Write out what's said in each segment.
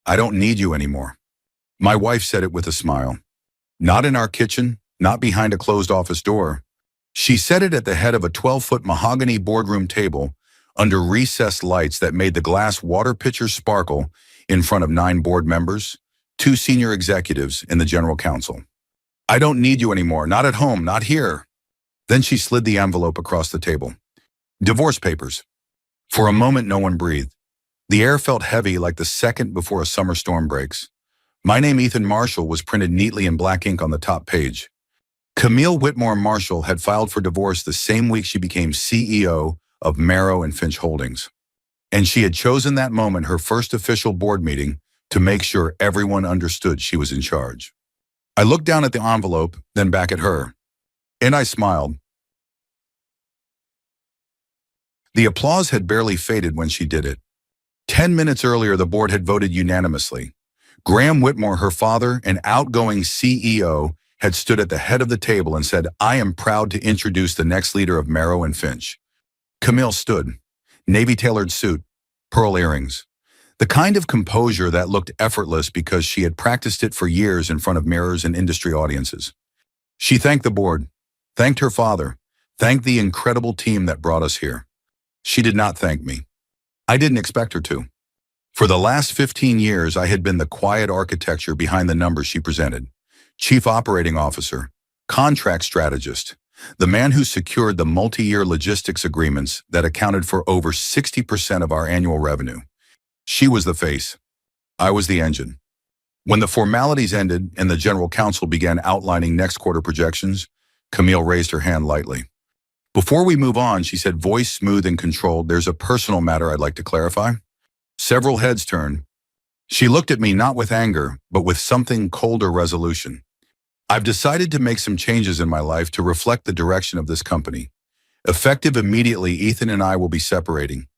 I don't need you anymore. My wife said it with a smile. Not in our kitchen, not behind a closed office door. She said it at the head of a 12-foot mahogany boardroom table under recessed lights that made the glass water pitcher sparkle in front of 9 board members, 2 senior executives, and the general counsel. I don't need you anymore, not at home, not here. Then she slid the envelope across the table. Divorce papers. For a moment, no one breathed. The air felt heavy like the second before a summer storm breaks. My name, Ethan Marshall, was printed neatly in black ink on the top page. Camille Whitmore Marshall had filed for divorce the same week she became CEO of Marrow and Finch Holdings. And she had chosen that moment, her first official board meeting, to make sure everyone understood she was in charge. I looked down at the envelope, then back at her, and I smiled. The applause had barely faded when she did it. 10 minutes earlier, the board had voted unanimously. Graham Whitmore, her father, an outgoing CEO, had stood at the head of the table and said, "I am proud to introduce the next leader of Marrow and Finch." Camille stood, navy-tailored suit, pearl earrings. The kind of composure that looked effortless because she had practiced it for years in front of mirrors and industry audiences. She thanked the board, thanked her father, thanked the incredible team that brought us here. She did not thank me. I didn't expect her to. For the last 15 years, I had been the quiet architecture behind the numbers she presented. Chief Operating Officer, contract strategist, the man who secured the multi-year logistics agreements that accounted for over 60% of our annual revenue. She was the face. I was the engine. When the formalities ended and the general counsel began outlining next quarter projections, Camille raised her hand lightly. "Before we move on," she said, voice smooth and controlled, "there's a personal matter I'd like to clarify." Several heads turned. She looked at me not with anger, but with something colder resolution. "I've decided to make some changes in my life to reflect the direction of this company. Effective immediately, Ethan and I will be separating.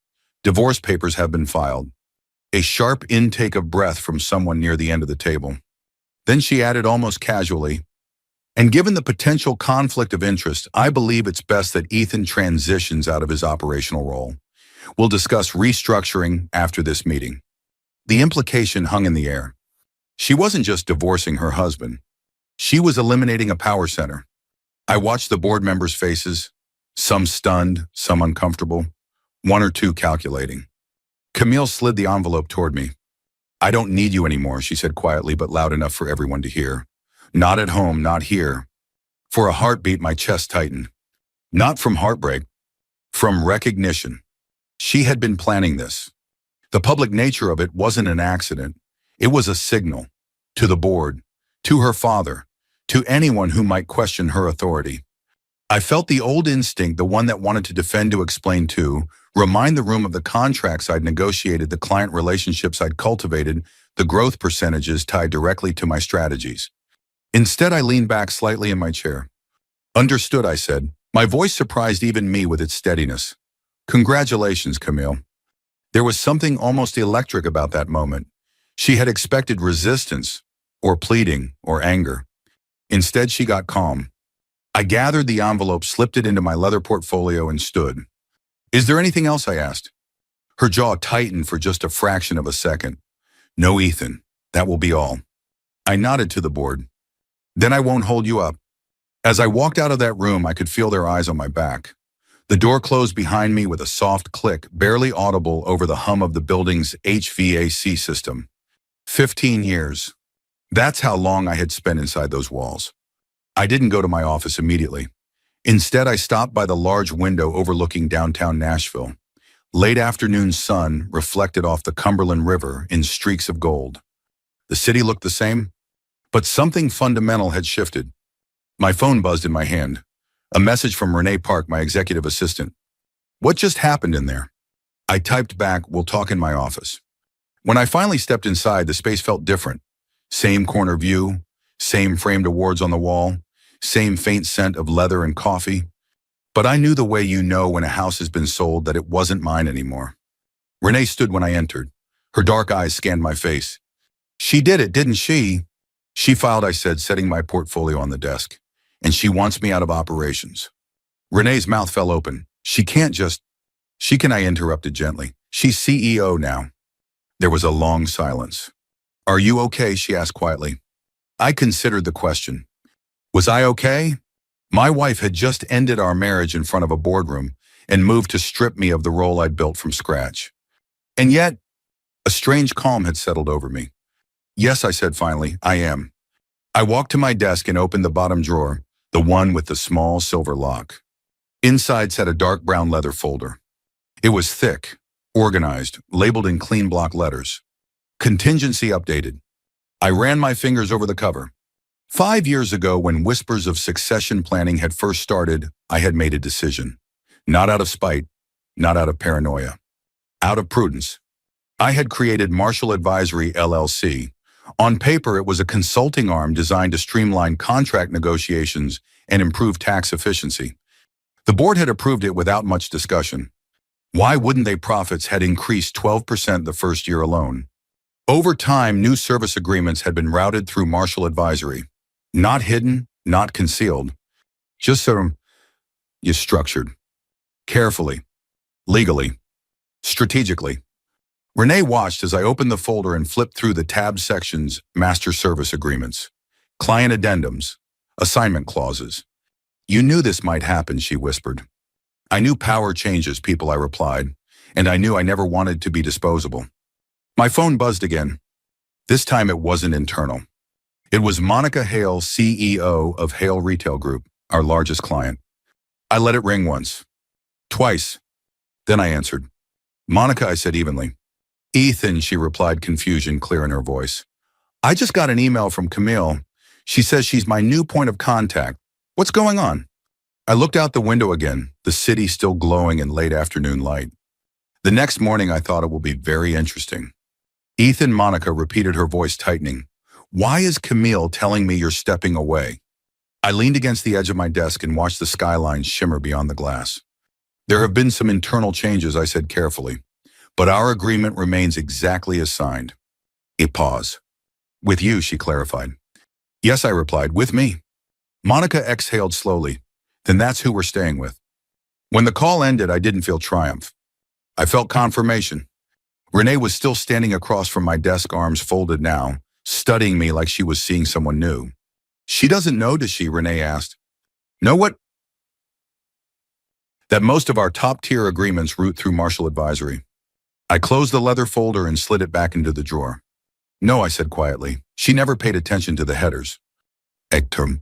Divorce papers have been filed." A sharp intake of breath from someone near the end of the table. Then she added almost casually, "And given the potential conflict of interest, I believe it's best that Ethan transitions out of his operational role. We'll discuss restructuring after this meeting." The implication hung in the air. She wasn't just divorcing her husband. She was eliminating a power center. I watched the board members' faces, some stunned, some uncomfortable, 1 or 2 calculating. Camille slid the envelope toward me. "I don't need you anymore," she said quietly but loud enough for everyone to hear. "Not at home, not here." For a heartbeat, my chest tightened. Not from heartbreak, from recognition. She had been planning this. The public nature of it wasn't an accident. It was a signal. To the board, to her father, to anyone who might question her authority. I felt the old instinct, the one that wanted to defend, to explain to, remind the room of the contracts I'd negotiated, the client relationships I'd cultivated, the growth percentages tied directly to my strategies. Instead, I leaned back slightly in my chair. "Understood," I said. My voice surprised even me with its steadiness. "Congratulations, Camille." There was something almost electric about that moment. She had expected resistance, or pleading, or anger. Instead, she got calm. I gathered the envelope, slipped it into my leather portfolio, and stood. "Is there anything else?" I asked. Her jaw tightened for just a fraction of a second. "No, Ethan, that will be all." I nodded to the board. "Then I won't hold you up." As I walked out of that room, I could feel their eyes on my back. The door closed behind me with a soft click, barely audible over the hum of the building's HVAC system. 15 years. That's how long I had spent inside those walls. I didn't go to my office immediately. Instead, I stopped by the large window overlooking downtown Nashville. Late afternoon sun reflected off the Cumberland River in streaks of gold. The city looked the same, but something fundamental had shifted. My phone buzzed in my hand. A message from Renee Park, my executive assistant. "What just happened in there?" I typed back, "We'll talk in my office." When I finally stepped inside, the space felt different. Same corner view, same framed awards on the wall, same faint scent of leather and coffee. But I knew the way you know when a house has been sold that it wasn't mine anymore. Renee stood when I entered. Her dark eyes scanned my face. "She did it, didn't she?" "She filed," I said, setting my portfolio on the desk. "And she wants me out of operations." Renee's mouth fell open. "She can't just..." "She can," I interrupted gently. "She's CEO now." There was a long silence. Are you okay? She asked quietly. I considered the question. Was I okay? My wife had just ended our marriage in front of a boardroom and moved to strip me of the role I'd built from scratch. And yet, a strange calm had settled over me. Yes, I said finally, I am. I walked to my desk and opened the bottom drawer, the one with the small silver lock. Inside sat a dark brown leather folder. It was thick, organized, labeled in clean block letters. Contingency updated. I ran my fingers over the cover. 5 years ago, when whispers of succession planning had first started, I had made a decision. Not out of spite, not out of paranoia. Out of prudence. I had created Marshall Advisory LLC. On paper, it was a consulting arm designed to streamline contract negotiations and improve tax efficiency. The board had approved it without much discussion. Why wouldn't they? Profits had increased 12% the first year alone. Over time, new service agreements had been routed through Marshall Advisory. Not hidden, not concealed. Just structured. Carefully. Legally. Strategically. Renee watched as I opened the folder and flipped through the tabbed sections: master service agreements, client addendums, assignment clauses. You knew this might happen, she whispered. I knew power changes people, I replied, and I knew I never wanted to be disposable. My phone buzzed again. This time it wasn't internal. It was Monica Hale, CEO of Hale Retail Group, our largest client. I let it ring once. Twice. Then I answered. Monica, I said evenly. Ethan, she replied, confusion clear in her voice. I just got an email from Camille. She says she's my new point of contact. What's going on? I looked out the window again, the city still glowing in late afternoon light. The next morning I thought it will be very interesting. Ethan, Monica repeated, her voice tightening. Why is Camille telling me you're stepping away? I leaned against the edge of my desk and watched the skyline shimmer beyond the glass. There have been some internal changes, I said carefully, but our agreement remains exactly as signed. A pause. With you, she clarified. Yes, I replied, with me. Monica exhaled slowly. Then that's who we're staying with. When the call ended, I didn't feel triumph. I felt confirmation. Renee was still standing across from my desk, arms folded now, studying me like she was seeing someone new. She doesn't know, does she? Renee asked. Know what? That most of our top-tier agreements route through Marshall Advisory. I closed the leather folder and slid it back into the drawer. No, I said quietly. She never paid attention to the headers. Ektum.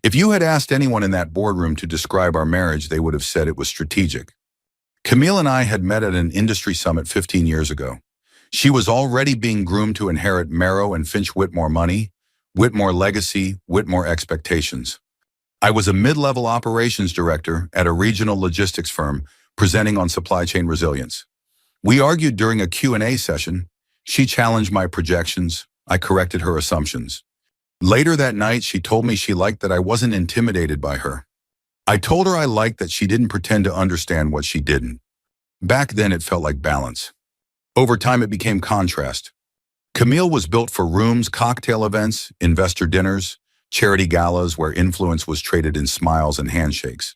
If you had asked anyone in that boardroom to describe our marriage, they would have said it was strategic. Camille and I had met at an industry summit 15 years ago. She was already being groomed to inherit Merrow and Finch Whitmore money, Whitmore legacy, Whitmore expectations. I was a mid-level operations director at a regional logistics firm presenting on supply chain resilience. We argued during a Q&A session. She challenged my projections. I corrected her assumptions. Later that night, she told me she liked that I wasn't intimidated by her. I told her I liked that she didn't pretend to understand what she didn't. Back then, it felt like balance. Over time, it became contrast. Camille was built for rooms, cocktail events, investor dinners, charity galas where influence was traded in smiles and handshakes.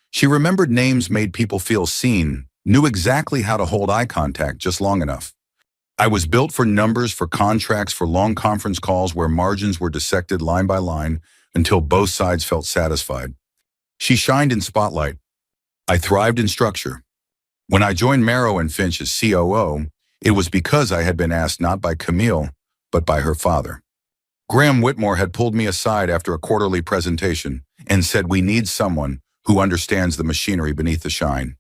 She remembered names, made people feel seen, knew exactly how to hold eye contact just long enough. I was built for numbers, for contracts, for long conference calls where margins were dissected line by line until both sides felt satisfied. She shined in spotlight. I thrived in structure. When I joined Merrow and Finch as COO, it was because I had been asked not by Camille, but by her father. Graham Whitmore had pulled me aside after a quarterly presentation and said, we need someone who understands the machinery beneath the shine.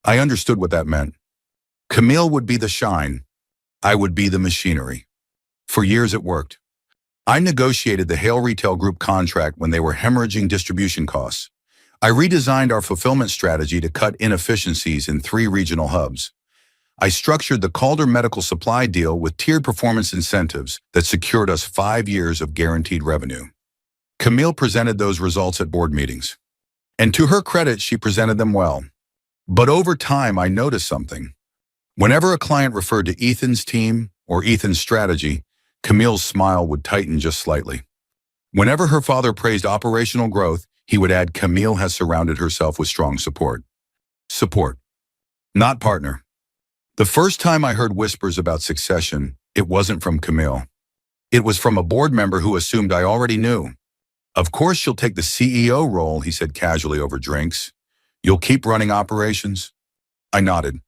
I understood what that meant. Camille would be the shine. I would be the machinery. For years it worked. I negotiated the Hale Retail Group contract when they were hemorrhaging distribution costs. I redesigned our fulfillment strategy to cut inefficiencies in 3 regional hubs. I structured the Calder Medical Supply deal with tiered performance incentives that secured us 5 years of guaranteed revenue. Camille presented those results at board meetings. And to her credit, she presented them well. But over time, I noticed something. Whenever a client referred to Ethan's team or Ethan's strategy, Camille's smile would tighten just slightly. Whenever her father praised operational growth, he would add, Camille has surrounded herself with strong support. Support, not partner. The first time I heard whispers about succession, it wasn't from Camille. It was from a board member who assumed I already knew. Of course she'll take the CEO role, he said casually over drinks. You'll keep running operations? I nodded.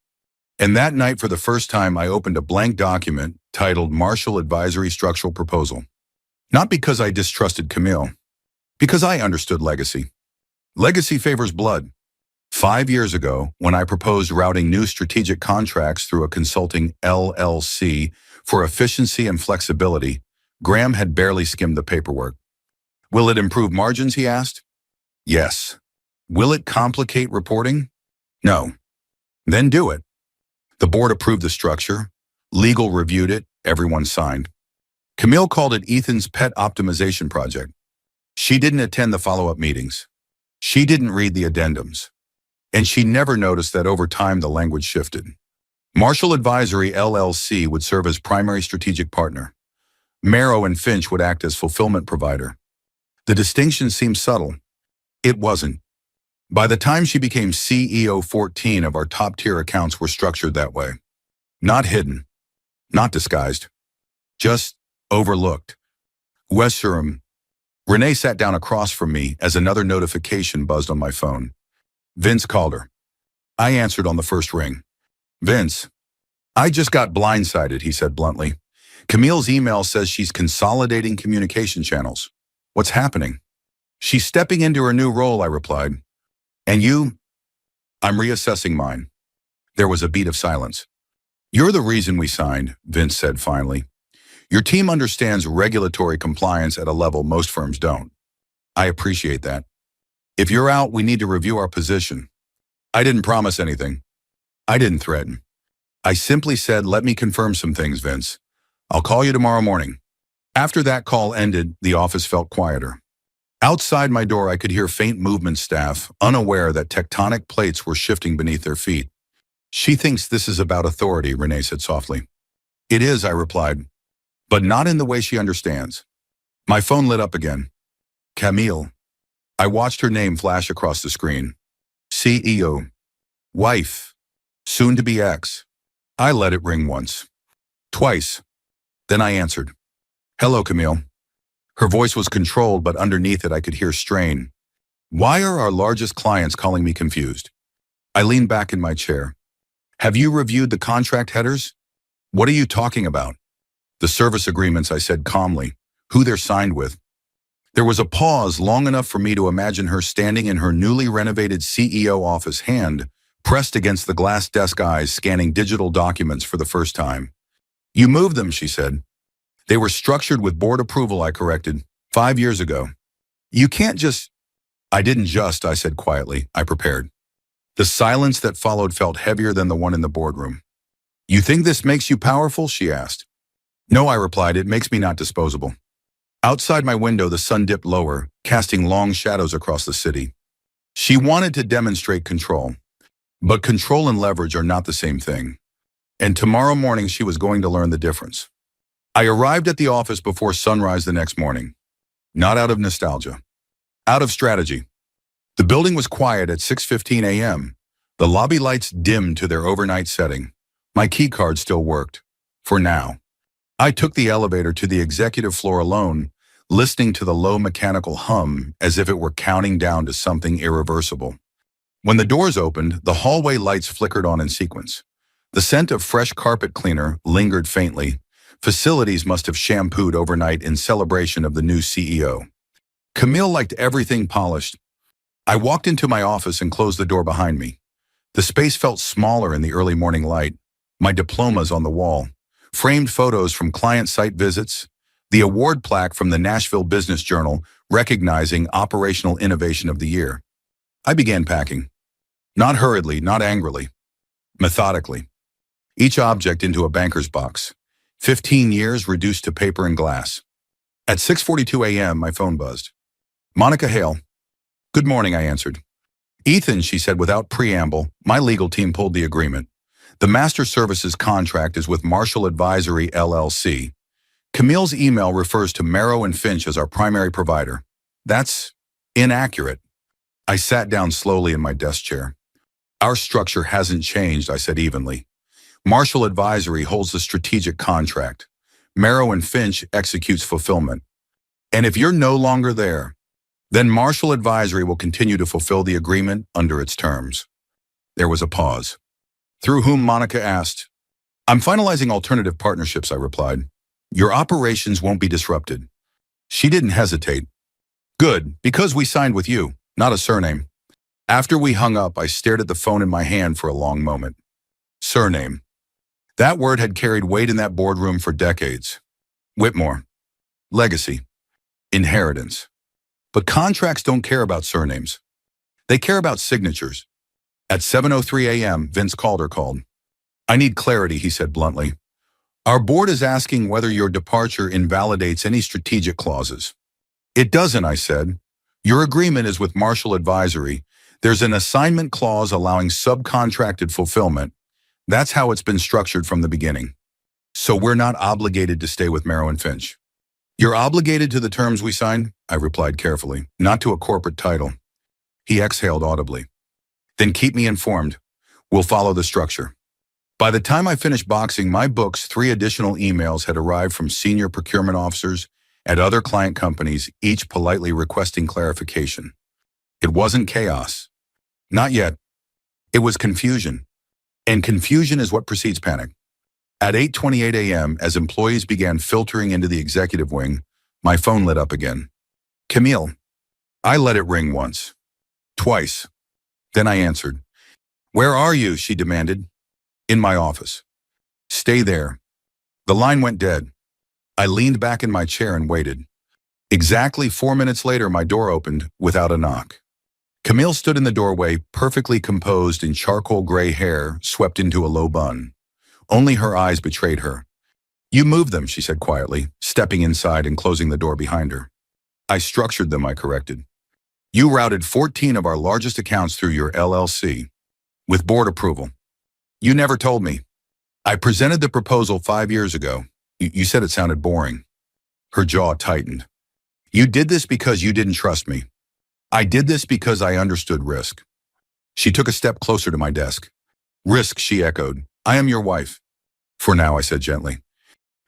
And that night, for the first time, I opened a blank document titled Marshall Advisory Structural Proposal. Not because I distrusted Camille, because I understood legacy. Legacy favors blood. 5 years ago, when I proposed routing new strategic contracts through a consulting LLC for efficiency and flexibility, Graham had barely skimmed the paperwork. Will it improve margins, he asked. Yes. Will it complicate reporting? No. Then do it. The board approved the structure. Legal reviewed it. Everyone signed. Camille called it Ethan's pet optimization project. She didn't attend the follow-up meetings. She didn't read the addendums. And she never noticed that over time the language shifted. Marshall Advisory LLC would serve as primary strategic partner. Merrow and Finch would act as fulfillment provider. The distinction seemed subtle. It wasn't. By the time she became CEO, 14 of our top-tier accounts were structured that way. Not hidden. Not disguised. Just overlooked. Westerham. Renee sat down across from me as another notification buzzed on my phone. Vince called her. I answered on the first ring. Vince. I just got blindsided, he said bluntly. Camille's email says she's consolidating communication channels. What's happening? She's stepping into her new role, I replied. And you? I'm reassessing mine. There was a beat of silence. You're the reason we signed, Vince said finally. Your team understands regulatory compliance at a level most firms don't. I appreciate that. If you're out, we need to review our position. I didn't promise anything. I didn't threaten. I simply said, let me confirm some things, Vince. I'll call you tomorrow morning. After that call ended, the office felt quieter. Outside my door, I could hear faint movement staff, unaware that tectonic plates were shifting beneath their feet. She thinks this is about authority, Renee said softly. It is, I replied, but not in the way she understands. My phone lit up again. Camille. I watched her name flash across the screen. CEO. Wife. Soon to be ex. I let it ring once. Twice. Then I answered. Hello, Camille. Her voice was controlled, but underneath it I could hear strain. Why are our largest clients calling me confused? I leaned back in my chair. Have you reviewed the contract headers? What are you talking about? The service agreements, I said calmly. Who they're signed with. There was a pause long enough for me to imagine her standing in her newly renovated CEO office, hand pressed against the glass desk, eyes scanning digital documents for the first time. You moved them, she said. They were structured with board approval, I corrected, 5 years ago. You can't just... I didn't just, I said quietly. I prepared. The silence that followed felt heavier than the one in the boardroom. You think this makes you powerful? She asked. No, I replied, it makes me not disposable. Outside my window, the sun dipped lower, casting long shadows across the city. She wanted to demonstrate control. But control and leverage are not the same thing. And tomorrow morning, she was going to learn the difference. I arrived at the office before sunrise the next morning. Not out of nostalgia. Out of strategy. The building was quiet at 6:15 a.m. The lobby lights dimmed to their overnight setting. My key card still worked. For now. I took the elevator to the executive floor alone, listening to the low mechanical hum as if it were counting down to something irreversible. When the doors opened, the hallway lights flickered on in sequence. The scent of fresh carpet cleaner lingered faintly. Facilities must have shampooed overnight in celebration of the new CEO. Camille liked everything polished. I walked into my office and closed the door behind me. The space felt smaller in the early morning light. My diplomas on the wall, framed photos from client site visits, the award plaque from the Nashville Business Journal recognizing Operational Innovation of the Year. I began packing. Not hurriedly, not angrily. Methodically. Each object into a banker's box. 15 years reduced to paper and glass. At 6:42 a.m., my phone buzzed. Monica Hale. Good morning, I answered. Ethan, she said without preamble, my legal team pulled the agreement. The master services contract is with Marshall Advisory LLC. Camille's email refers to Merrow and Finch as our primary provider. That's inaccurate. I sat down slowly in my desk chair. Our structure hasn't changed, I said evenly. Marshall Advisory holds the strategic contract. Marrow and Finch executes fulfillment. And if you're no longer there, then Marshall Advisory will continue to fulfill the agreement under its terms. There was a pause. Through whom Monica asked, I'm finalizing alternative partnerships, I replied. Your operations won't be disrupted. She didn't hesitate. Good, because we signed with you, not a surname. After we hung up, I stared at the phone in my hand for a long moment. Surname. That word had carried weight in that boardroom for decades. Whitmore. Legacy. Inheritance. But contracts don't care about surnames. They care about signatures. At 7:03 a.m., Vince Calder called. I need clarity, he said bluntly. Our board is asking whether your departure invalidates any strategic clauses. It doesn't, I said. Your agreement is with Marshall Advisory. There's an assignment clause allowing subcontracted fulfillment. That's how it's been structured from the beginning. So we're not obligated to stay with Marrow and Finch. You're obligated to the terms we signed, I replied carefully, not to a corporate title. He exhaled audibly. Then keep me informed. We'll follow the structure. By the time I finished boxing my books, 3 additional emails had arrived from senior procurement officers at other client companies, each politely requesting clarification. It wasn't chaos. Not yet. It was confusion. And confusion is what precedes panic. At 8:28 a.m., as employees began filtering into the executive wing, my phone lit up again. Camille. I let it ring once. Twice. Then I answered. Where are you? She demanded. In my office. Stay there. The line went dead. I leaned back in my chair and waited. Exactly 4 minutes later, my door opened without a knock. Camille stood in the doorway, perfectly composed in charcoal gray hair swept into a low bun. Only her eyes betrayed her. You moved them, she said quietly, stepping inside and closing the door behind her. I structured them, I corrected. You routed 14 of our largest accounts through your LLC, with board approval. You never told me. I presented the proposal 5 years ago. You said it sounded boring. Her jaw tightened. You did this because you didn't trust me. I did this because I understood risk. She took a step closer to my desk. Risk, she echoed. I am your wife. For now, I said gently.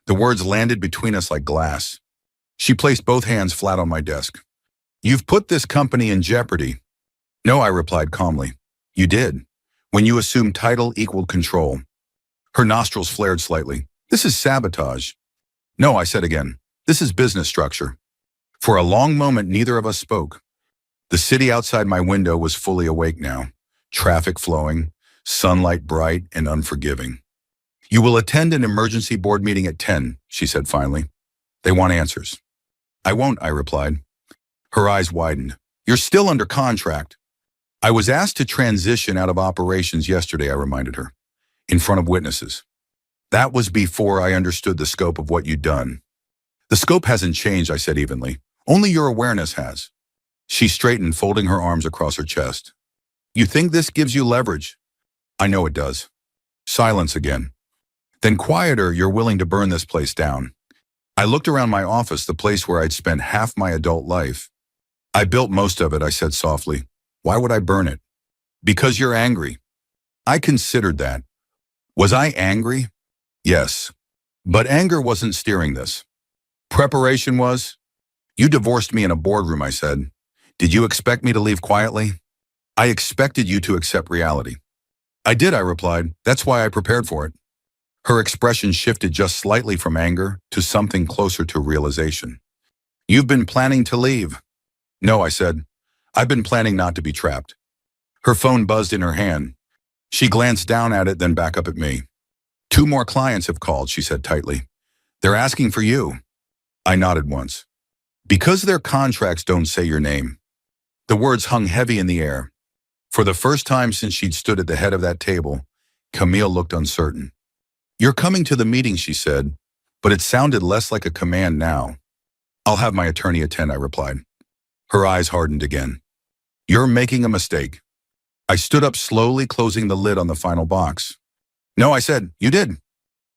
The words landed between us like glass. She placed both hands flat on my desk. You've put this company in jeopardy. No, I replied calmly. You did. When you assumed title equaled control. Her nostrils flared slightly. This is sabotage. No, I said again. This is business structure. For a long moment, neither of us spoke. The city outside my window was fully awake now. Traffic flowing, sunlight bright and unforgiving. You will attend an emergency board meeting at 10, she said finally. They want answers. I won't, I replied. Her eyes widened. You're still under contract. I was asked to transition out of operations yesterday, I reminded her, in front of witnesses. That was before I understood the scope of what you'd done. The scope hasn't changed, I said evenly. Only your awareness has. She straightened, folding her arms across her chest. You think this gives you leverage? I know it does. Silence again. Then quieter, you're willing to burn this place down. I looked around my office, the place where I'd spent half my adult life. I built most of it, I said softly. Why would I burn it? Because you're angry. I considered that. Was I angry? Yes. But anger wasn't steering this. Preparation was? You divorced me in a boardroom, I said. Did you expect me to leave quietly? I expected you to accept reality. I did, I replied. That's why I prepared for it. Her expression shifted just slightly from anger to something closer to realization. You've been planning to leave. No, I said. I've been planning not to be trapped. Her phone buzzed in her hand. She glanced down at it, then back up at me. 2 more clients have called, she said tightly. They're asking for you. I nodded once. Because their contracts don't say your name. The words hung heavy in the air. For the first time since she'd stood at the head of that table, Camille looked uncertain. You're coming to the meeting, she said, but it sounded less like a command now. I'll have my attorney attend, I replied. Her eyes hardened again. You're making a mistake. I stood up slowly, closing the lid on the final box. No, I said, you did.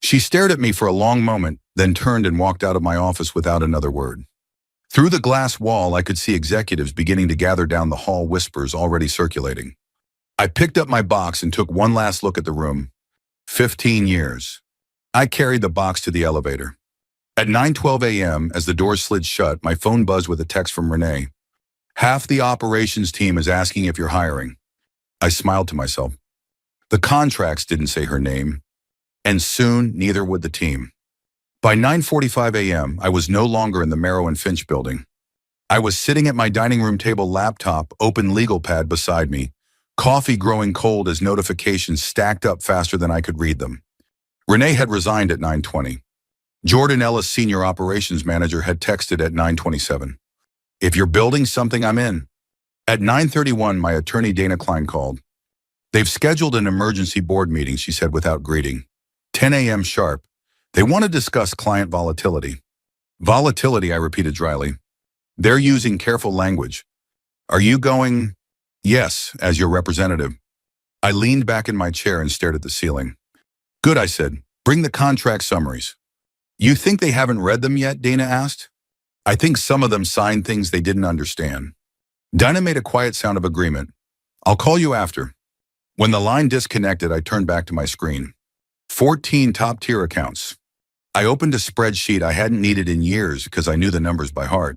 She stared at me for a long moment, then turned and walked out of my office without another word. Through the glass wall, I could see executives beginning to gather down the hall, whispers already circulating. I picked up my box and took one last look at the room. 15 years. I carried the box to the elevator. At 9:12 a.m., as the doors slid shut, my phone buzzed with a text from Renee. Half the operations team is asking if you're hiring. I smiled to myself. The contracts didn't say her name, and soon neither would the team. By 9:45 a.m., I was no longer in the Merrow and Finch building. I was sitting at my dining room table laptop, open legal pad beside me, coffee growing cold as notifications stacked up faster than I could read them. Renee had resigned at 9:20. Jordan Ellis, senior operations manager, had texted at 9:27. If you're building something, I'm in. At 9:31, my attorney Dana Klein called. They've scheduled an emergency board meeting, she said without greeting. 10 a.m. sharp. They want to discuss client volatility. Volatility, I repeated dryly. They're using careful language. Are you going? Yes, as your representative. I leaned back in my chair and stared at the ceiling. Good, I said. Bring the contract summaries. You think they haven't read them yet? Dana asked. I think some of them signed things they didn't understand. Dana made a quiet sound of agreement. I'll call you after. When the line disconnected, I turned back to my screen. 14 top-tier accounts. I opened a spreadsheet I hadn't needed in years because I knew the numbers by heart.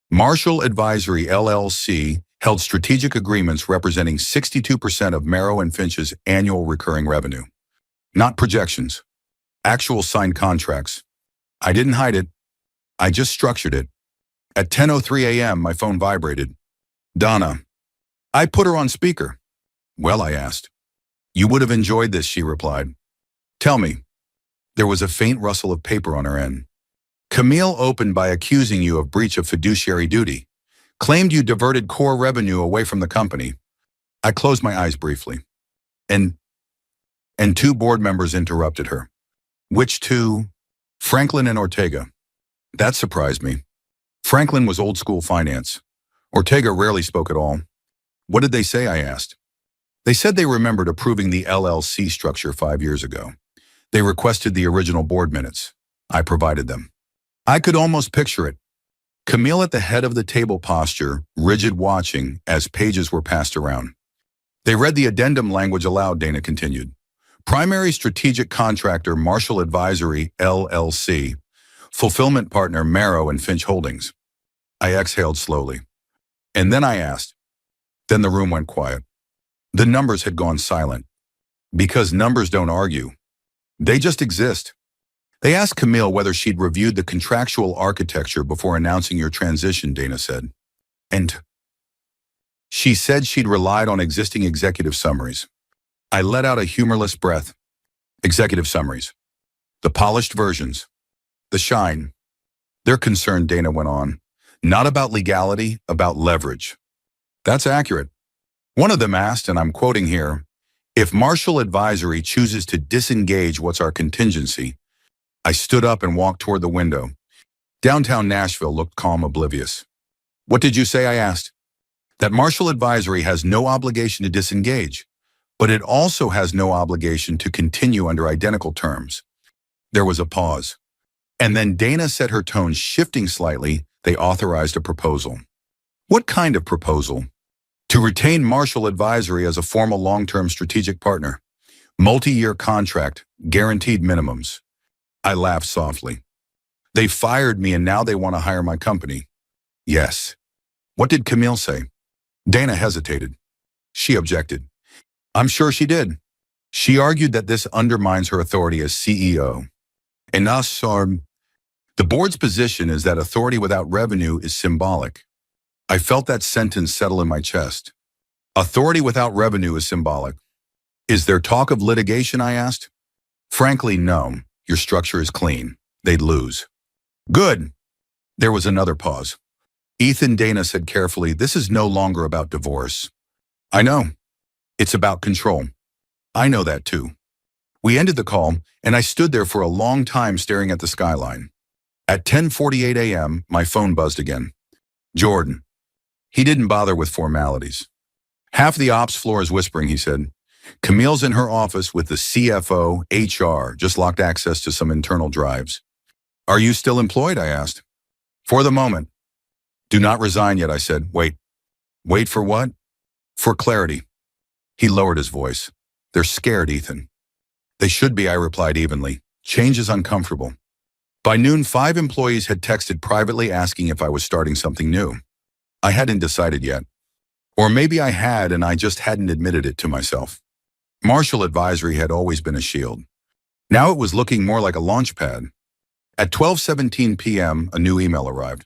Marshall Advisory LLC held strategic agreements representing 62% of Merrow and Finch's annual recurring revenue. Not projections. Actual signed contracts. I didn't hide it. I just structured it. At 10:03 a.m., my phone vibrated. Donna. I put her on speaker. Well, I asked. You would have enjoyed this, she replied. Tell me. There was a faint rustle of paper on her end. Camille opened by accusing you of breach of fiduciary duty. Claimed you diverted core revenue away from the company. I closed my eyes briefly. And two board members interrupted her. Which two? Franklin and Ortega. That surprised me. Franklin was old school finance. Ortega rarely spoke at all. What did they say? I asked. They said they remembered approving the LLC structure 5 years ago. They requested the original board minutes. I provided them. I could almost picture it. Camille at the head of the table posture, rigid watching as pages were passed around. They read the addendum language aloud, Dana continued. Primary strategic contractor Marshall Advisory LLC. Fulfillment partner Merrow and Finch Holdings. I exhaled slowly. And then I asked. Then the room went quiet. The numbers had gone silent. Because numbers don't argue. They just exist. They asked Camille whether she'd reviewed the contractual architecture before announcing your transition, Dana said. And she said she'd relied on existing executive summaries. I let out a humorless breath. Executive summaries. The polished versions. The shine. They're concerned, Dana went on. Not about legality, about leverage. That's accurate. One of them asked, and I'm quoting here, if Marshall Advisory chooses to disengage, what's our contingency? I stood up and walked toward the window. Downtown Nashville looked calm, oblivious. What did you say? I asked. That Marshall Advisory has no obligation to disengage, but it also has no obligation to continue under identical terms. There was a pause. And then Dana said, her tone shifting slightly, they authorized a proposal. What kind of proposal? To retain Marshall Advisory as a formal long-term strategic partner. Multi-year contract, guaranteed minimums. I laughed softly. They fired me and now they want to hire my company. Yes. What did Camille say? Dana hesitated. She objected. I'm sure she did. She argued that this undermines her authority as CEO. And us are... The board's position is that authority without revenue is symbolic. I felt that sentence settle in my chest. Authority without revenue is symbolic. Is there talk of litigation? I asked. Frankly, no. Your structure is clean. They'd lose. Good. There was another pause. Ethan, Dana said carefully, this is no longer about divorce. I know. It's about control. I know that too. We ended the call, and I stood there for a long time staring at the skyline. At 10:48 a.m., my phone buzzed again. Jordan. He didn't bother with formalities. Half the ops floor is whispering, he said. Camille's in her office with the CFO, HR, just locked access to some internal drives. Are you still employed? I asked. For the moment. Do not resign yet, I said. Wait. Wait for what? For clarity. He lowered his voice. They're scared, Ethan. They should be, I replied evenly. Change is uncomfortable. By noon, 5 employees had texted privately asking if I was starting something new. I hadn't decided yet. Or maybe I had and I just hadn't admitted it to myself. Marshall Advisory had always been a shield. Now it was looking more like a launch pad. At 12:17 p.m., a new email arrived.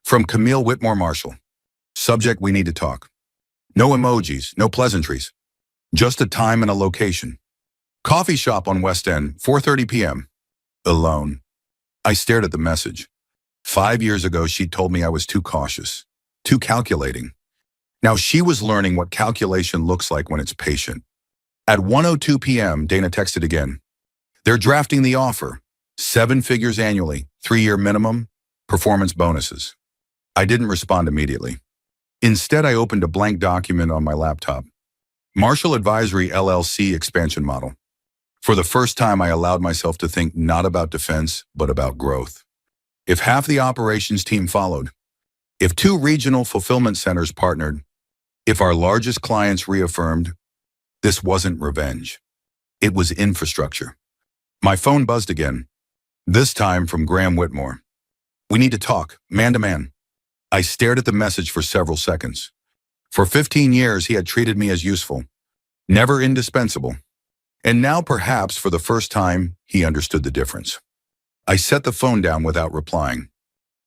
From Camille Whitmore Marshall. Subject: we need to talk. No emojis, no pleasantries. Just a time and a location. Coffee shop on West End, 4:30 p.m. Alone. I stared at the message. 5 years ago, she'd told me I was too cautious, too calculating. Now she was learning what calculation looks like when it's patient. At 1:02 p.m., Dana texted again. They're drafting the offer. 7 figures annually, 3-year minimum, performance bonuses. I didn't respond immediately. Instead, I opened a blank document on my laptop. Marshall Advisory LLC expansion model. For the first time, I allowed myself to think not about defense, but about growth. If half the operations team followed, if 2 regional fulfillment centers partnered, if our largest clients reaffirmed, this wasn't revenge. It was infrastructure. My phone buzzed again, this time from Graham Whitmore. We need to talk, man to man. I stared at the message for several seconds. For 15 years, he had treated me as useful, never indispensable. And now, perhaps for the first time, he understood the difference. I set the phone down without replying.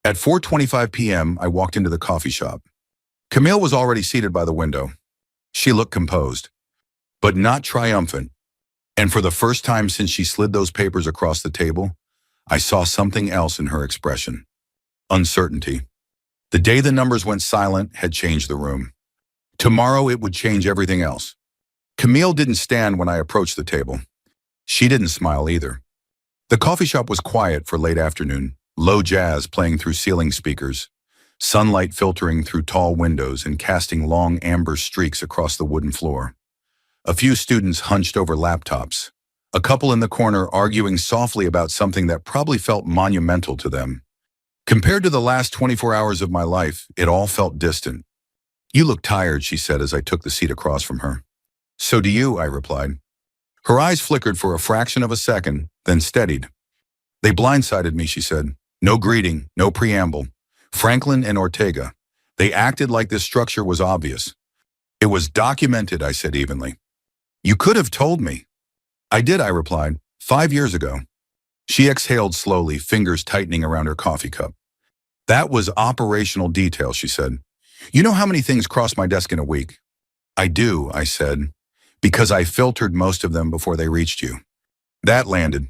At 4:25 p.m., I walked into the coffee shop. Camille was already seated by the window. She looked composed, but not triumphant. And for the first time since she slid those papers across the table, I saw something else in her expression. Uncertainty. The day the numbers went silent had changed the room. Tomorrow it would change everything else. Camille didn't stand when I approached the table. She didn't smile either. The coffee shop was quiet for late afternoon, low jazz playing through ceiling speakers, sunlight filtering through tall windows and casting long amber streaks across the wooden floor. A few students hunched over laptops, a couple in the corner arguing softly about something that probably felt monumental to them. Compared to the last 24 hours of my life, it all felt distant. You look tired, she said as I took the seat across from her. So do you, I replied. Her eyes flickered for a fraction of a second, then steadied. They blindsided me, she said. No greeting, no preamble. Franklin and Ortega. They acted like this structure was obvious. It was documented, I said evenly. You could have told me. I did, I replied, 5 years ago. She exhaled slowly, fingers tightening around her coffee cup. That was operational detail, she said. You know how many things cross my desk in a week? I do, I said, because I filtered most of them before they reached you. That landed.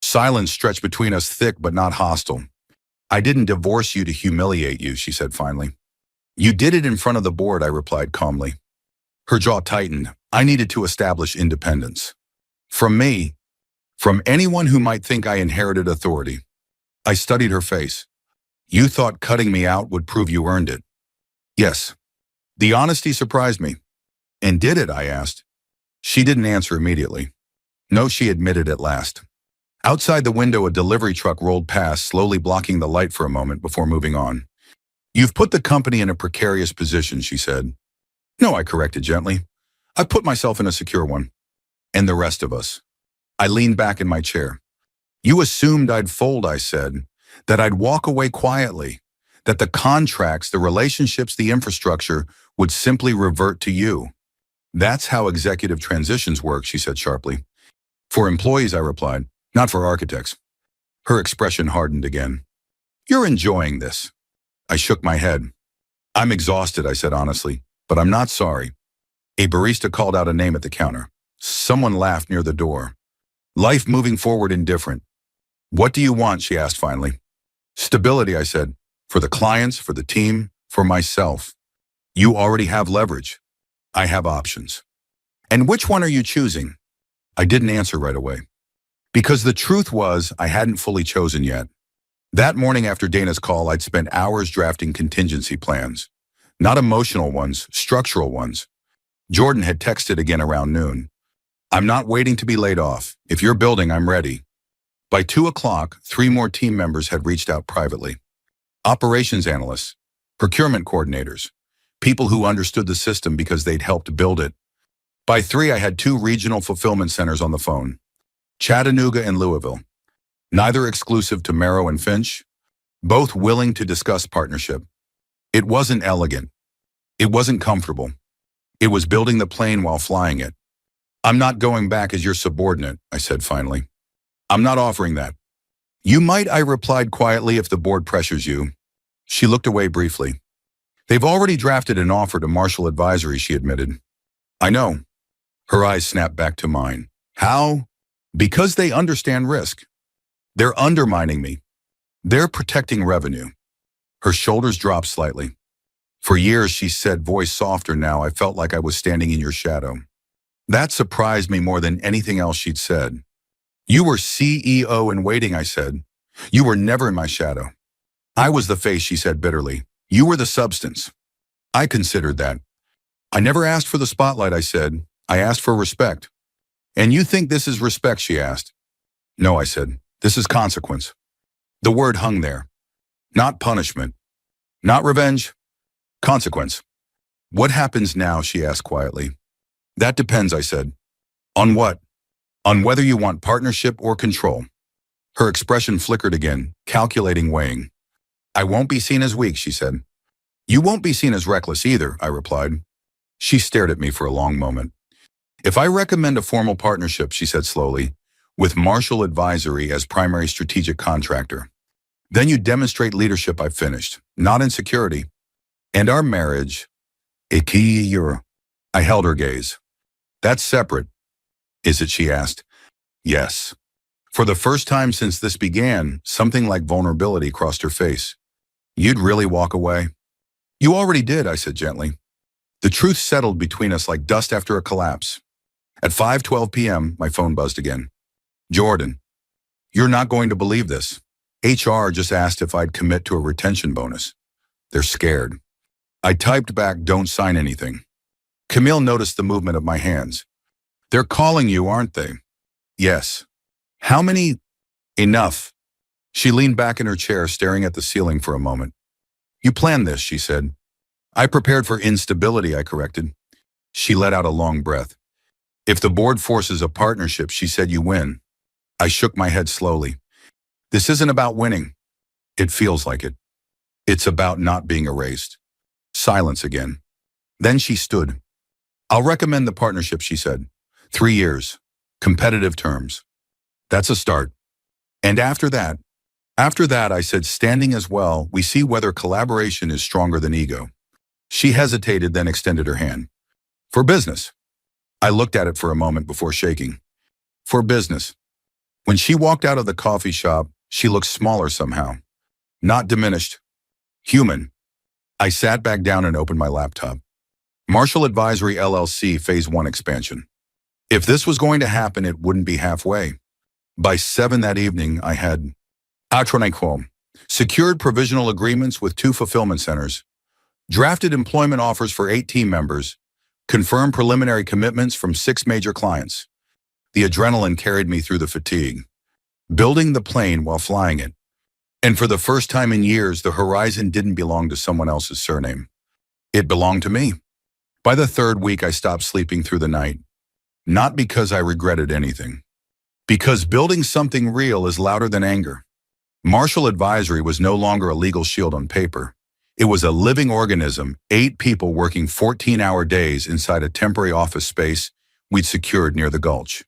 Silence stretched between us, thick but not hostile. I didn't divorce you to humiliate you, she said finally. You did it in front of the board, I replied calmly. Her jaw tightened. I needed to establish independence. From me, from anyone who might think I inherited authority. I studied her face. You thought cutting me out would prove you earned it. Yes. The honesty surprised me. And did it, I asked. She didn't answer immediately. No, she admitted at last. Outside the window, a delivery truck rolled past, slowly blocking the light for a moment before moving on. You've put the company in a precarious position, she said. No, I corrected gently. I put myself in a secure one. And the rest of us. I leaned back in my chair. You assumed I'd fold, I said, that I'd walk away quietly, that the contracts, the relationships, the infrastructure would simply revert to you. That's how executive transitions work, she said sharply. For employees, I replied, not for architects. Her expression hardened again. You're enjoying this. I shook my head. I'm exhausted, I said honestly, but I'm not sorry. A barista called out a name at the counter. Someone laughed near the door. Life moving forward indifferent. What do you want, she asked finally. Stability, I said, for the clients, for the team, for myself. You already have leverage. I have options. And which one are you choosing? I didn't answer right away. Because the truth was, I hadn't fully chosen yet. That morning after Dana's call, I'd spent hours drafting contingency plans. Not emotional ones, structural ones. Jordan had texted again around noon. I'm not waiting to be laid off. If you're building, I'm ready. By 2 o'clock, 3 more team members had reached out privately. Operations analysts, procurement coordinators, people who understood the system because they'd helped build it. By 3, I had 2 regional fulfillment centers on the phone, Chattanooga and Louisville. neither exclusive to Merrow and Finch, both willing to discuss partnership. It wasn't elegant. It wasn't comfortable. It was building the plane while flying it. I'm not going back as your subordinate, I said finally. I'm not offering that. You might, I replied quietly, if the board pressures you. She looked away briefly. They've already drafted an offer to Marshall Advisory, she admitted. I know. Her eyes snapped back to mine. How? Because they understand risk. They're undermining me. They're protecting revenue. Her shoulders dropped slightly. For years, she said, voice softer now, I felt like I was standing in your shadow. That surprised me more than anything else she'd said. You were CEO in waiting, I said. You were never in my shadow. I was the face, she said bitterly. You were the substance. I considered that. I never asked for the spotlight, I said. I asked for respect. And you think this is respect, she asked. No, I said. This is consequence. The word hung there. Not punishment. Not revenge. Consequence. What happens now, she asked quietly. That depends, I said. On what? On whether you want partnership or control. Her expression flickered again, calculating, weighing. I won't be seen as weak, she said. You won't be seen as reckless either, I replied. She stared at me for a long moment. If I recommend a formal partnership, she said slowly, with Marshall Advisory as primary strategic contractor, then you demonstrate leadership, I finished, not insecurity. And our marriage, a key year. I held her gaze. That's separate. Is it, she asked. Yes. For the first time since this began, something like vulnerability crossed her face. You'd really walk away? You already did, I said gently. The truth settled between us like dust after a collapse. At 5:12 p.m., my phone buzzed again. Jordan, you're not going to believe this. HR just asked if I'd commit to a retention bonus. They're scared. I typed back, don't sign anything. Camille noticed the movement of my hands. They're calling you, aren't they? Yes. How many? Enough. She leaned back in her chair, staring at the ceiling for a moment. You planned this, she said. I prepared for instability, I corrected. She let out a long breath. If the board forces a partnership, she said, you win. I shook my head slowly. This isn't about winning. It feels like it. It's about not being erased. Silence again. Then she stood. I'll recommend the partnership, she said. 3 years. Competitive terms. That's a start. And after that, I said, standing as well, we see whether collaboration is stronger than ego. She hesitated, then extended her hand. For business. I looked at it for a moment before shaking. For business. When she walked out of the coffee shop, she looked smaller somehow. Not diminished. Human. I sat back down and opened my laptop. Marshall Advisory LLC Phase 1 expansion. If this was going to happen, it wouldn't be halfway. By 7 that evening, I had secured provisional agreements with 2 fulfillment centers, drafted employment offers for 8 team members, confirmed preliminary commitments from 6 major clients. The adrenaline carried me through the fatigue, building the plane while flying it. And for the first time in years, the horizon didn't belong to someone else's surname. It belonged to me. By the 3rd week, I stopped sleeping through the night. Not because I regretted anything. Because building something real is louder than anger. Marshall Advisory was no longer a legal shield on paper. It was a living organism, 8 people working 14-hour days inside a temporary office space we'd secured near the gulch.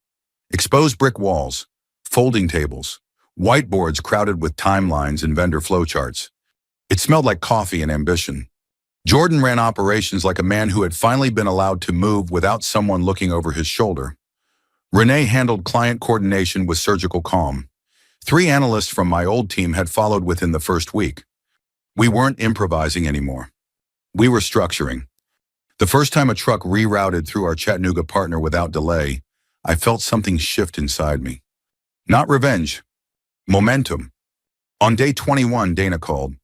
Exposed brick walls, folding tables, whiteboards crowded with timelines and vendor flowcharts. It smelled like coffee and ambition. Jordan ran operations like a man who had finally been allowed to move without someone looking over his shoulder. Renee handled client coordination with surgical calm. 3 analysts from my old team had followed within the first week. We weren't improvising anymore. We were structuring. The first time a truck rerouted through our Chattanooga partner without delay, I felt something shift inside me. Not revenge. Momentum. On day 21, Dana called.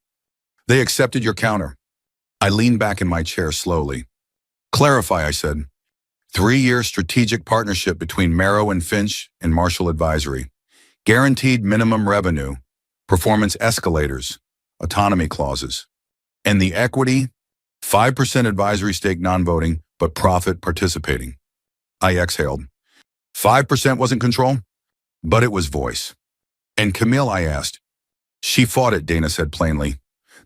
They accepted your counter. I leaned back in my chair slowly. Clarify, I said. 3-year strategic partnership between Merrow and Finch and Marshall Advisory. Guaranteed minimum revenue, performance escalators, autonomy clauses. And the equity, 5% advisory stake non-voting, but profit participating. I exhaled. 5% wasn't control, but it was voice. And Camille, I asked. She fought it, Dana said plainly.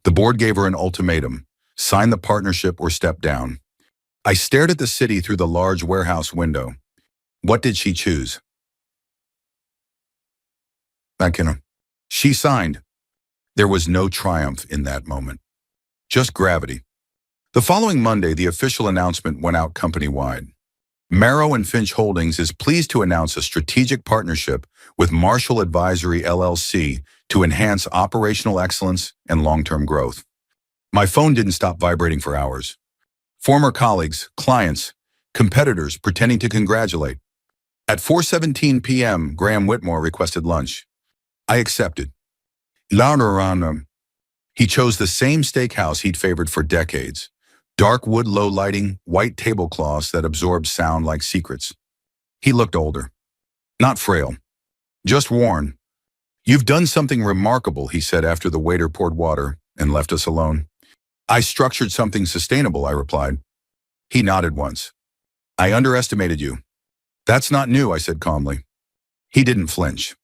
The board gave her an ultimatum. Sign the partnership or step down. I stared at the city through the large warehouse window. What did she choose? She signed. There was no triumph in that moment. Just gravity. The following Monday, the official announcement went out company-wide. Marrow and Finch Holdings is pleased to announce a strategic partnership with Marshall Advisory LLC to enhance operational excellence and long-term growth. My phone didn't stop vibrating for hours. Former colleagues, clients, competitors pretending to congratulate. At 4:17 p.m., Graham Whitmore requested lunch. I accepted. He chose the same steakhouse he'd favored for decades. Dark wood low lighting, white tablecloths that absorbed sound like secrets. He looked older. Not frail. Just worn. You've done something remarkable, he said after the waiter poured water and left us alone. I structured something sustainable, I replied. He nodded once. I underestimated you. That's not new, I said calmly. He didn't flinch.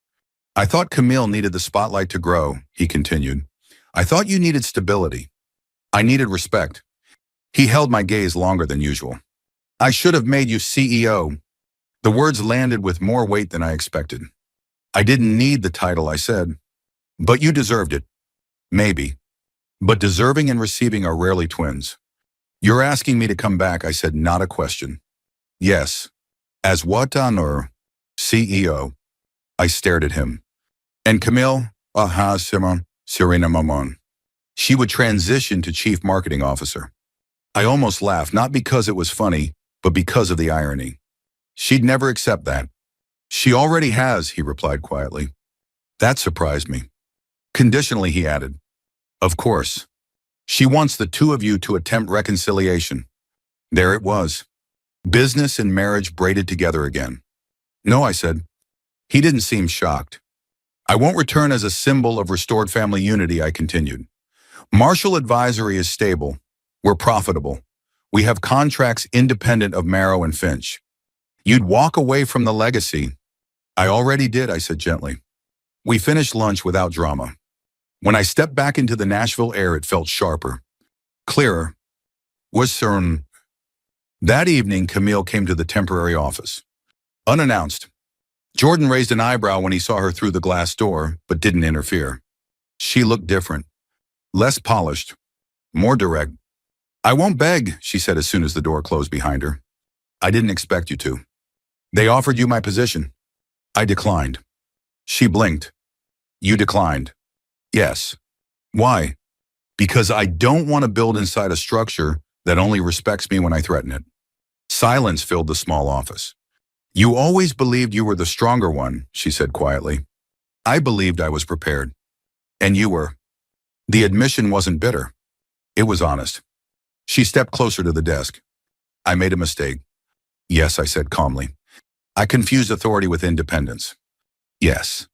I thought Camille needed the spotlight to grow, he continued. I thought you needed stability. I needed respect. He held my gaze longer than usual. I should have made you CEO. The words landed with more weight than I expected. I didn't need the title, I said. But you deserved it. Maybe. But deserving and receiving are rarely twins. You're asking me to come back, I said, not a question. Yes. As what honor? CEO. I stared at him. And Camille? Serena Mamon. She would transition to Chief Marketing Officer. I almost laughed, not because it was funny, but because of the irony. She'd never accept that. She already has, he replied quietly. That surprised me. Conditionally, he added. Of course. She wants the two of you to attempt reconciliation. There it was. Business and marriage braided together again. No, I said. He didn't seem shocked. I won't return as a symbol of restored family unity, I continued. Marshall Advisory is stable. We're profitable. We have contracts independent of Marrow and Finch. You'd walk away from the legacy. I already did, I said gently. We finished lunch without drama. When I stepped back into the Nashville air, it felt sharper, clearer. Was certain. That evening, Camille came to the temporary office. Unannounced. Jordan raised an eyebrow when he saw her through the glass door, but didn't interfere. She looked different. Less polished. More direct. I won't beg, she said as soon as the door closed behind her. I didn't expect you to. They offered you my position. I declined. She blinked. You declined. Yes. Why? Because I don't want to build inside a structure that only respects me when I threaten it. Silence filled the small office. You always believed you were the stronger one, she said quietly. I believed I was prepared. And you were. The admission wasn't bitter. It was honest. She stepped closer to the desk. I made a mistake. Yes, I said calmly. I confused authority with independence. Yes.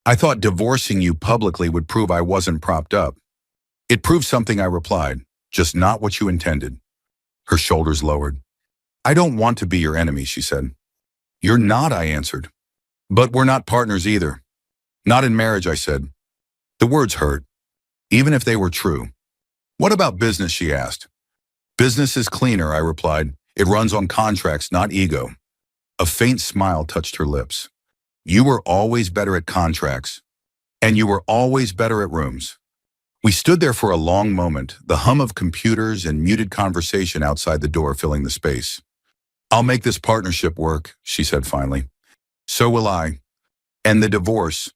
I thought divorcing you publicly would prove I wasn't propped up. It proved something, I replied, just not what you intended. Her shoulders lowered. I don't want to be your enemy, she said. You're not, I answered. But we're not partners either. Not in marriage, I said. The words hurt, even if they were true. What about business, she asked. Business is cleaner, I replied. It runs on contracts, not ego. A faint smile touched her lips. You were always better at contracts, and you were always better at rooms. We stood there for a long moment, the hum of computers and muted conversation outside the door filling the space. I'll make this partnership work, she said finally. So will I. And the divorce.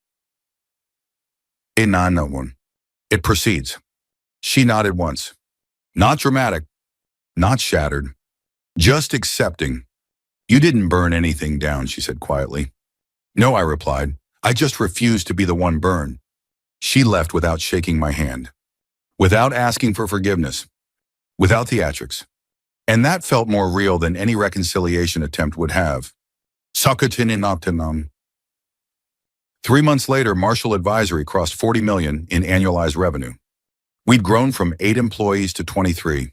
It proceeds. She nodded once. Not dramatic. Not shattered. Just accepting. You didn't burn anything down, she said quietly. No, I replied. I just refused to be the one burned. She left without shaking my hand. Without asking for forgiveness. Without theatrics. And that felt more real than any reconciliation attempt would have. 3 months later, Marshall Advisory crossed $40 million in annualized revenue. We'd grown from 8 employees to 23.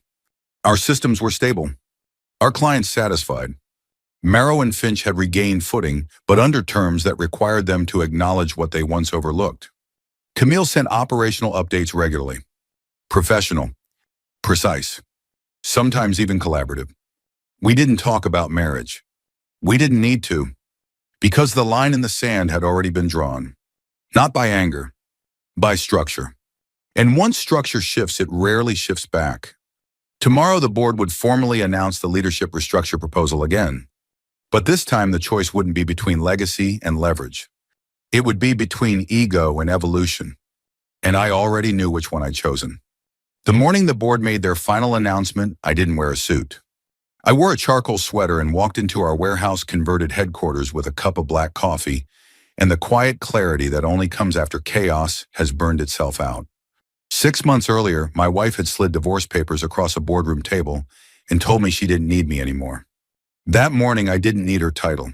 Our systems were stable. Our clients satisfied. Marrow and Finch had regained footing, but under terms that required them to acknowledge what they once overlooked. Camille sent operational updates regularly. Professional, precise, sometimes even collaborative. We didn't talk about marriage. We didn't need to, because the line in the sand had already been drawn. Not by anger, by structure. And once structure shifts, it rarely shifts back. Tomorrow, the board would formally announce the leadership restructure proposal again. But this time, the choice wouldn't be between legacy and leverage. It would be between ego and evolution. And I already knew which one I'd chosen. The morning the board made their final announcement, I didn't wear a suit. I wore a charcoal sweater and walked into our warehouse-converted headquarters with a cup of black coffee and the quiet clarity that only comes after chaos has burned itself out. 6 months earlier, my wife had slid divorce papers across a boardroom table and told me she didn't need me anymore. That morning, I didn't need her title.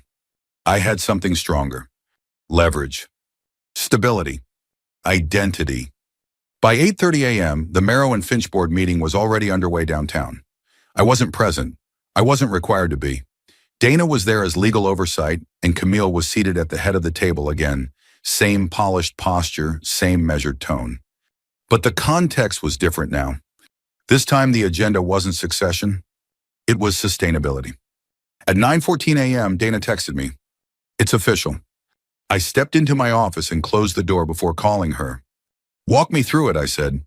I had something stronger. Leverage. Stability. Identity. By 8:30 a.m., the Marrow and Finch board meeting was already underway downtown. I wasn't present. I wasn't required to be. Dana was there as legal oversight, and Camille was seated at the head of the table again. Same polished posture, same measured tone. But the context was different now. This time, the agenda wasn't succession. It was sustainability. At 9:14 a.m., Dana texted me. It's official. I stepped into my office and closed the door before calling her. Walk me through it, I said.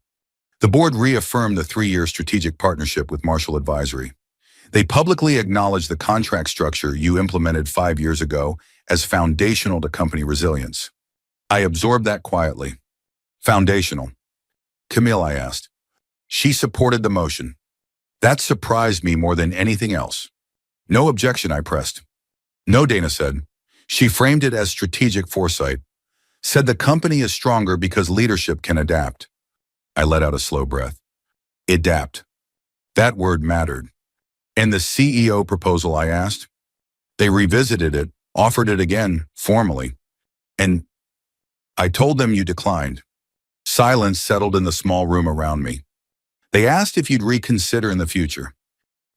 The board reaffirmed the 3-year strategic partnership with Marshall Advisory. They publicly acknowledged the contract structure you implemented 5 years ago as foundational to company resilience. I absorbed that quietly. Foundational. Camille, I asked. She supported the motion. That surprised me more than anything else. No objection, I pressed. No, Dana said. She framed it as strategic foresight. Said the company is stronger because leadership can adapt. I let out a slow breath. Adapt. That word mattered. And the CEO proposal, I asked? They revisited it, offered it again, formally. And I told them you declined. Silence settled in the small room around me. They asked if you'd reconsider in the future.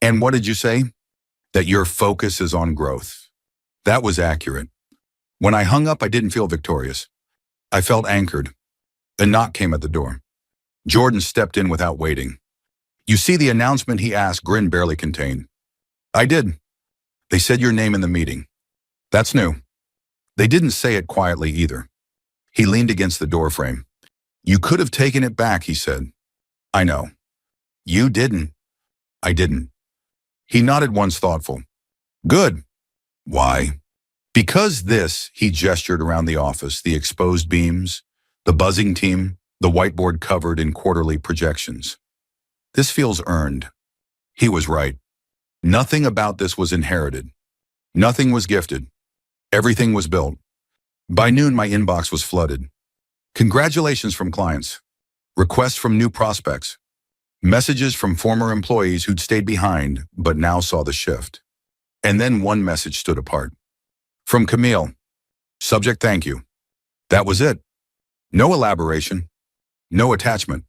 And what did you say? That your focus is on growth. That was accurate. When I hung up, I didn't feel victorious. I felt anchored. A knock came at the door. Jordan stepped in without waiting. You see the announcement, he asked, grin barely contained. I did. They said your name in the meeting. That's new. They didn't say it quietly either. He leaned against the doorframe. You could have taken it back, he said. I know. You didn't. I didn't. He nodded once thoughtful. Good. Why? Because this, he gestured around the office, the exposed beams, the buzzing team, the whiteboard covered in quarterly projections. This feels earned. He was right. Nothing about this was inherited. Nothing was gifted. Everything was built. By noon, my inbox was flooded. Congratulations from clients. Requests from new prospects. Messages from former employees who'd stayed behind but now saw the shift. And then one message stood apart. From Camille. Subject, thank you. That was it. No elaboration. No attachment.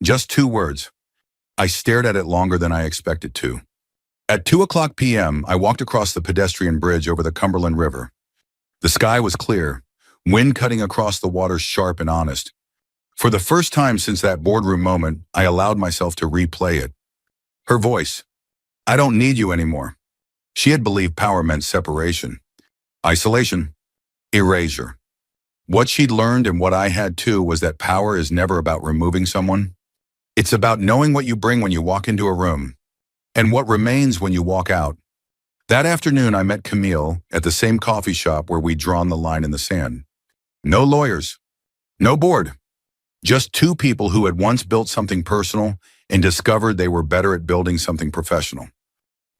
Just 2 words. I stared at it longer than I expected to. At 2:00 p.m., I walked across the pedestrian bridge over the Cumberland River. The sky was clear, wind cutting across the water sharp and honest. For the first time since that boardroom moment, I allowed myself to replay it. Her voice. I don't need you anymore. She had believed power meant separation. Isolation. Erasure. What she'd learned and what I had too was that power is never about removing someone. It's about knowing what you bring when you walk into a room, and what remains when you walk out. That afternoon, I met Camille at the same coffee shop where we'd drawn the line in the sand. No lawyers. No board. Just 2 people who had once built something personal and discovered they were better at building something professional.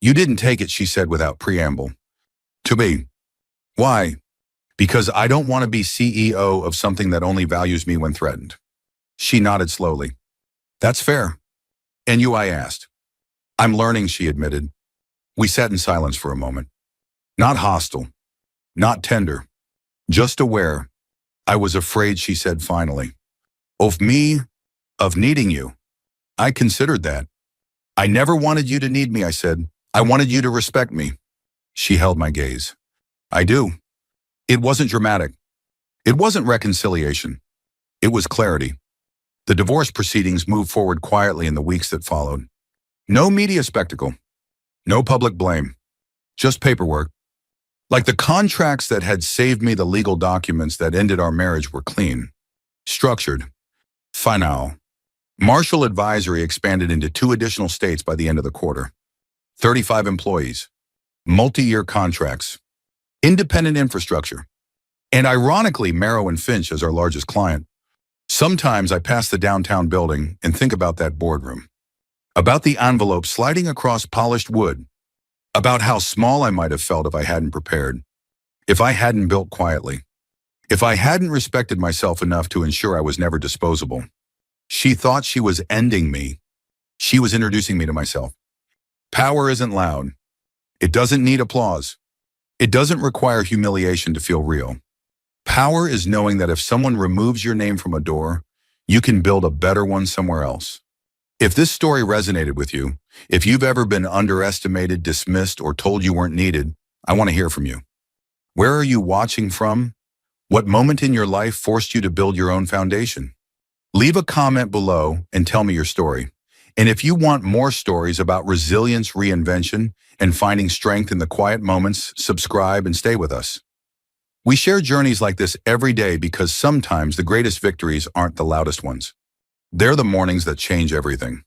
You didn't take it, she said without preamble. To me. Why? Because I don't want to be CEO of something that only values me when threatened. She nodded slowly. That's fair. And you, I asked. I'm learning, she admitted. We sat in silence for a moment. Not hostile. Not tender. Just aware. I was afraid, she said finally. Of me, of needing you. I considered that. I never wanted you to need me, I said. I wanted you to respect me. She held my gaze. I do. It wasn't dramatic. It wasn't reconciliation. It was clarity. The divorce proceedings moved forward quietly in the weeks that followed. No media spectacle. No public blame. Just paperwork. Like the contracts that had saved me, the legal documents that ended our marriage were clean, structured, final. Marshall Advisory expanded into 2 additional states by the end of the quarter. 35 employees, multi-year contracts, independent infrastructure, and ironically, Merrow and Finch as our largest client. Sometimes I pass the downtown building and think about that boardroom, about the envelope sliding across polished wood, about how small I might have felt if I hadn't prepared, if I hadn't built quietly, if I hadn't respected myself enough to ensure I was never disposable. She thought she was ending me. She was introducing me to myself. Power isn't loud. It doesn't need applause. It doesn't require humiliation to feel real. Power is knowing that if someone removes your name from a door, you can build a better one somewhere else. If this story resonated with you, if you've ever been underestimated, dismissed, or told you weren't needed, I want to hear from you. Where are you watching from? What moment in your life forced you to build your own foundation? Leave a comment below and tell me your story. And if you want more stories about resilience, reinvention, and finding strength in the quiet moments, subscribe and stay with us. We share journeys like this every day because sometimes the greatest victories aren't the loudest ones. They're the mornings that change everything.